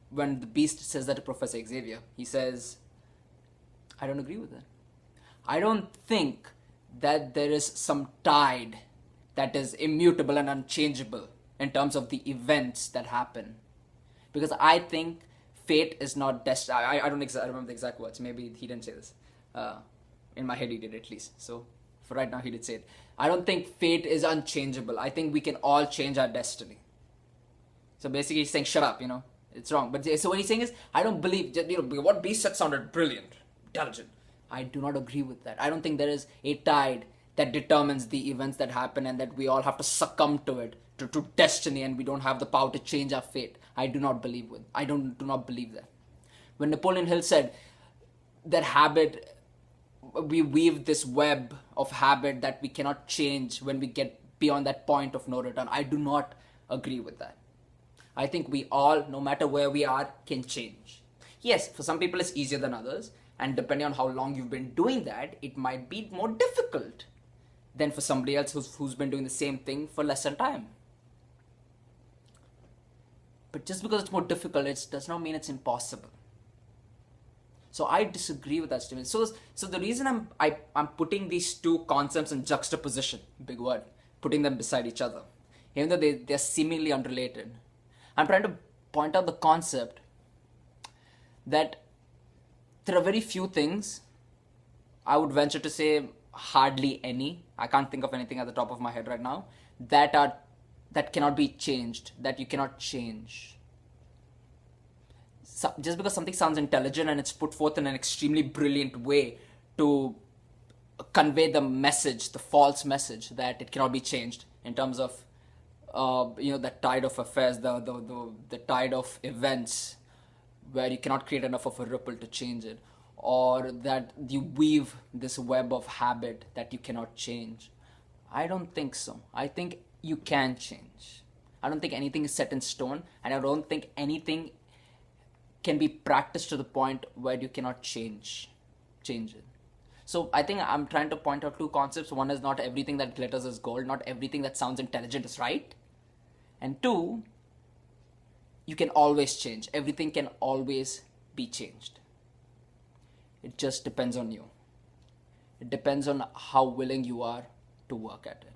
when the Beast says that to Professor Xavier, he says, I don't agree with that. I don't think that there is some tide that is immutable and unchangeable in terms of the events that happen. Because I think fate is not destined. I don't remember the exact words. Maybe he didn't say this. In my head, he did at least. So for right now, he did say it. I don't think fate is unchangeable. I think we can all change our destiny. So basically, he's saying, shut up, it's wrong. But so what he's saying is, I don't believe, what Beast said sounded brilliant, intelligent. I do not agree with that. I don't think there is a tide that determines the events that happen and that we all have to succumb to it, to destiny, and we don't have the power to change our fate. I do not believe do not believe that. When Napoleon Hill said that habit, we weave this web of habit that we cannot change when we get beyond that point of no return, I do not agree with that. I think we all, no matter where we are, can change. Yes, for some people it's easier than others, and depending on how long you've been doing that, it might be more difficult than for somebody else who's been doing the same thing for lesser time. But just because it's more difficult, it does not mean it's impossible. So I disagree with that statement. So the reason I'm putting these two concepts in juxtaposition, big word, putting them beside each other, even though they're seemingly unrelated, I'm trying to point out the concept that there are very few things, I would venture to say hardly any, I can't think of anything at the top of my head right now, that cannot be changed, that you cannot change. So, just because something sounds intelligent and it's put forth in an extremely brilliant way to convey the message, the false message that it cannot be changed in terms of the tide of affairs, the tide of events where you cannot create enough of a ripple to change it, or that you weave this web of habit that you cannot change. I don't think so. I think you can change. I don't think anything is set in stone, and I don't think anything can be practiced to the point where you cannot change it. So I think I'm trying to point out two concepts. One is, not everything that glitters is gold, not everything that sounds intelligent is right. And two, you can always change. Everything can always be changed. It just depends on you. It depends on how willing you are to work at it.